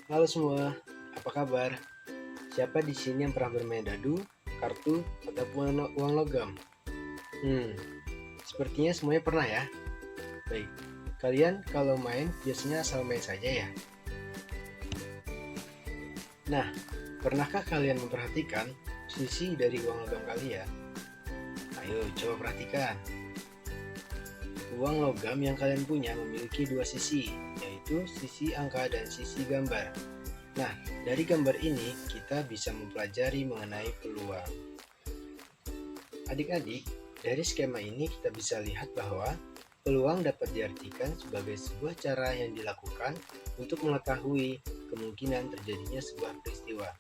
Halo semua, apa kabar? Siapa di sini yang pernah bermain dadu, kartu, ataupun uang logam? Hmm, sepertinya semuanya pernah ya. Baik, kalian kalau main biasanya asal main saja ya. Nah, pernahkah kalian memperhatikan sisi dari uang logam kalian? Ayo coba perhatikan. Uang logam yang kalian punya memiliki dua sisi, yaitu sisi angka dan sisi gambar. Nah, dari gambar ini kita bisa mempelajari mengenai peluang. Adik-adik, dari skema ini kita bisa lihat bahwa peluang dapat diartikan sebagai sebuah cara yang dilakukan untuk mengetahui kemungkinan terjadinya sebuah peristiwa.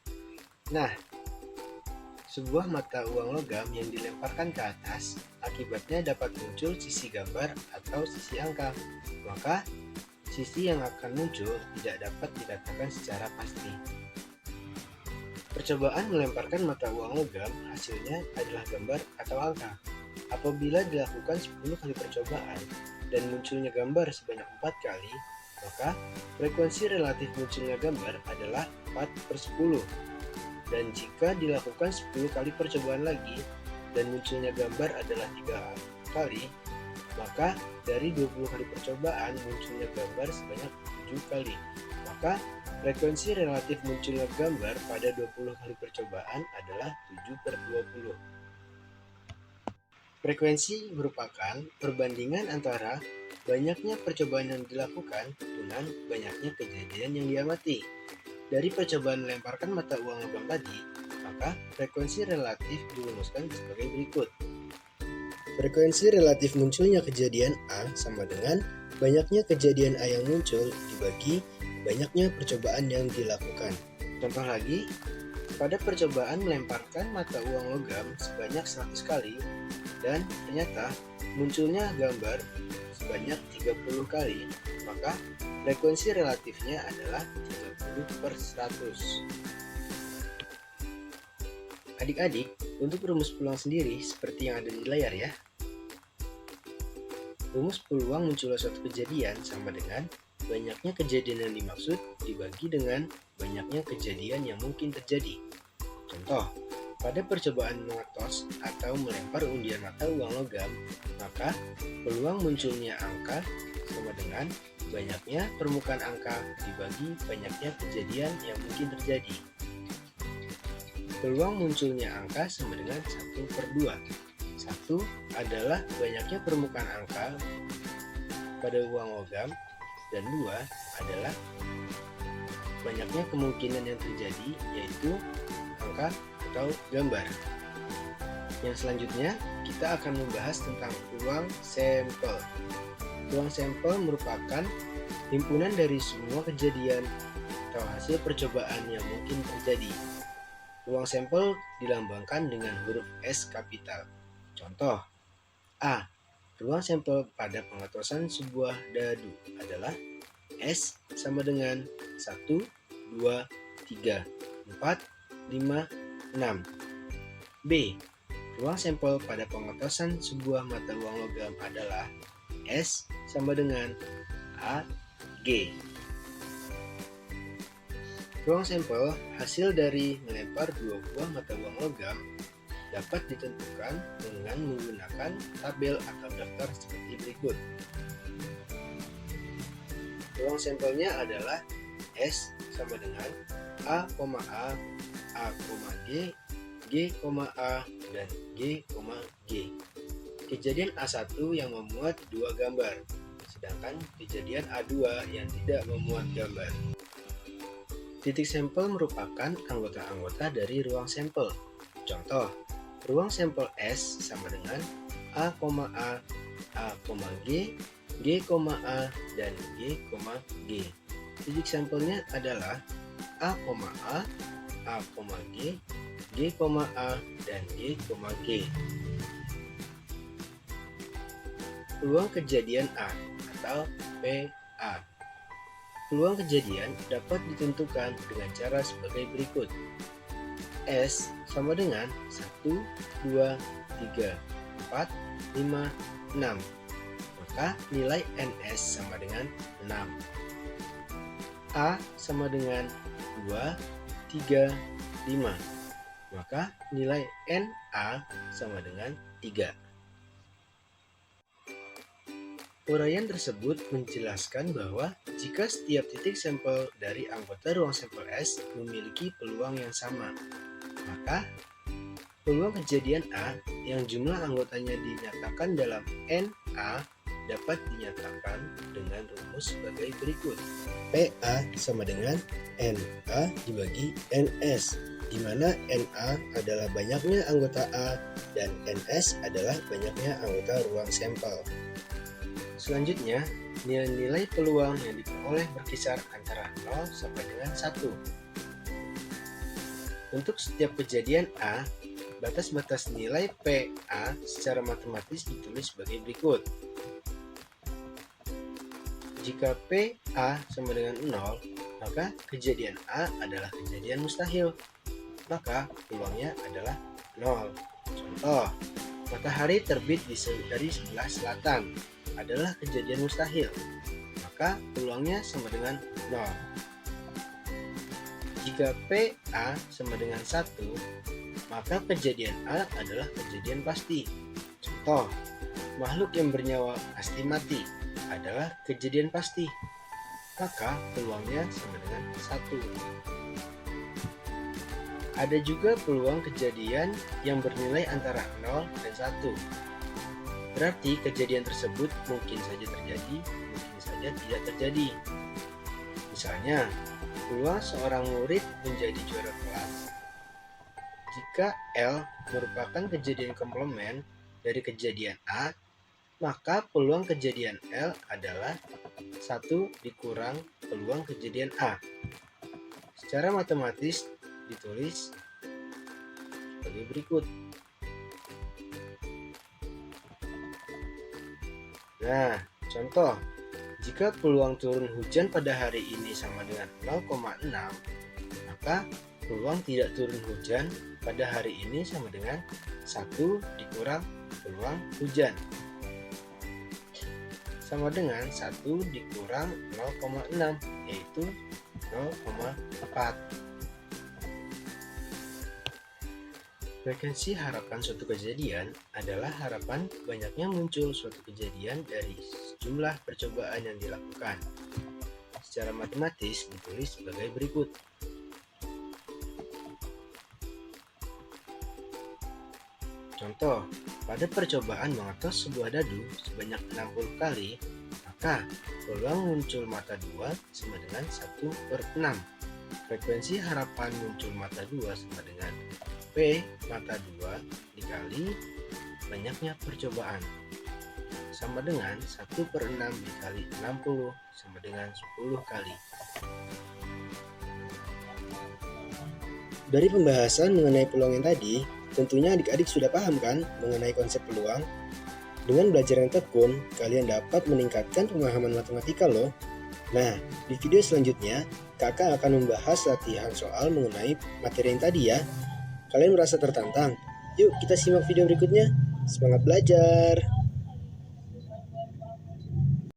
Nah, sebuah mata uang logam yang dilemparkan ke atas, akibatnya dapat muncul sisi gambar atau sisi angka. Maka, sisi yang akan muncul tidak dapat dikatakan secara pasti. Percobaan melemparkan mata uang logam hasilnya adalah gambar atau angka. Apabila dilakukan 10 kali percobaan dan munculnya gambar sebanyak 4 kali, maka frekuensi relatif munculnya gambar adalah 4/10. Dan jika dilakukan 10 kali percobaan lagi dan munculnya gambar adalah 3 kali, maka dari 20 kali percobaan munculnya gambar sebanyak 7 kali. Maka frekuensi relatif munculnya gambar pada 20 kali percobaan adalah 7/20. Frekuensi merupakan perbandingan antara banyaknya percobaan yang dilakukan dengan banyaknya kejadian yang diamati. Dari percobaan melemparkan mata uang logam tadi, maka frekuensi relatif dirumuskan sebagai berikut. Frekuensi relatif munculnya kejadian A sama dengan banyaknya kejadian A yang muncul dibagi banyaknya percobaan yang dilakukan. Contoh lagi, pada percobaan melemparkan mata uang logam sebanyak 100 kali dan ternyata munculnya gambar sebanyak 30 kali, maka frekuensi relatifnya adalah 30/100. Adik-adik, untuk rumus peluang sendiri seperti yang ada di layar ya. Rumus peluang munculnya suatu kejadian sama dengan banyaknya kejadian yang dimaksud dibagi dengan banyaknya kejadian yang mungkin terjadi. Contoh, pada percobaan mengetos atau melempar undian mata uang logam, maka peluang munculnya angka sama dengan banyaknya permukaan angka dibagi banyaknya kejadian yang mungkin terjadi. Peluang munculnya angka sama dengan 1/2. 1 adalah banyaknya permukaan angka pada uang logam, dan 2 adalah banyaknya kemungkinan yang terjadi, yaitu angka atau gambar. Yang selanjutnya, kita akan membahas tentang peluang sampel. Peluang sampel merupakan himpunan dari semua kejadian atau hasil percobaan yang mungkin terjadi. Peluang sampel dilambangkan dengan huruf S kapital. Contoh, A. Ruang sampel pada pengetosan sebuah dadu adalah S sama dengan 1, 2, 3, 4, 5, 6. B. Ruang sampel pada pengetosan sebuah mata uang logam adalah S sama dengan A, G. Ruang sampel hasil dari melempar dua buah mata uang logam dapat ditentukan dengan menggunakan tabel atau daftar seperti berikut. Ruang sampelnya adalah S sama dengan A, A, G, G, A, dan G, G. Kejadian A1 yang memuat dua gambar, sedangkan kejadian A2 yang tidak memuat gambar. Titik sampel merupakan anggota-anggota dari ruang sampel. Contoh, ruang sampel S sama dengan A, G, A, dan G, G. Titik sampelnya adalah A, G, A, dan G, G. Peluang kejadian A atau PA. Peluang kejadian dapat ditentukan dengan cara sebagai berikut. S sama dengan 1, 2, 3, 4, 5, 6. Maka nilai NS sama dengan 6. A sama dengan 2, 3, 5. Maka nilai NA sama dengan 3. Uraian tersebut menjelaskan bahwa jika setiap titik sampel dari anggota ruang sampel S memiliki peluang yang sama, maka peluang kejadian A yang jumlah anggotanya dinyatakan dalam NA dapat dinyatakan dengan rumus sebagai berikut. PA sama dengan NA dibagi NS, di mana NA adalah banyaknya anggota A dan NS adalah banyaknya anggota ruang sampel. Selanjutnya, nilai-nilai peluang yang diperoleh berkisar antara 0 sampai dengan 1. Untuk setiap kejadian A, batas-batas nilai PA secara matematis ditulis sebagai berikut. Jika PA sama dengan 0, maka kejadian A adalah kejadian mustahil. Maka peluangnya adalah 0. Contoh, matahari terbit dari sebelah selatan adalah kejadian mustahil, maka peluangnya sama dengan 0. Jika PA sama dengan 1, maka kejadian A adalah kejadian pasti. Contoh, makhluk yang bernyawa pasti mati adalah kejadian pasti, maka peluangnya sama dengan 1. Ada juga peluang kejadian yang bernilai antara 0 dan 1. Berarti kejadian tersebut mungkin saja terjadi, mungkin saja tidak terjadi. Misalnya, peluang seorang murid menjadi juara kelas. Jika L merupakan kejadian komplement dari kejadian A, maka peluang kejadian L adalah 1 dikurang peluang kejadian A. Secara matematis ditulis sebagai berikut. Nah, contoh, jika peluang turun hujan pada hari ini sama dengan 0,6, maka peluang tidak turun hujan pada hari ini sama dengan 1 dikurang peluang hujan, sama dengan 1 dikurang 0,6, yaitu 0,4. Frekuensi harapan suatu kejadian adalah harapan banyaknya muncul suatu kejadian dari jumlah percobaan yang dilakukan. Secara matematis ditulis sebagai berikut. Contoh, pada percobaan mengetos sebuah dadu sebanyak 60 kali, maka peluang muncul mata 2 sama dengan 1/6. Frekuensi harapan muncul mata 2 sama dengan P mata 2 dikali banyaknya percobaan, sama dengan 1/6 dikali 60 sama dengan 10 kali. Dari pembahasan mengenai peluang yang tadi, tentunya adik-adik sudah paham kan mengenai konsep peluang? Dengan belajar yang tekun, kalian dapat meningkatkan pemahaman matematika loh. Nah, di video selanjutnya, kakak akan membahas latihan soal mengenai materi yang tadi ya. Kalian merasa tertantang? Yuk kita simak video berikutnya. Semangat belajar!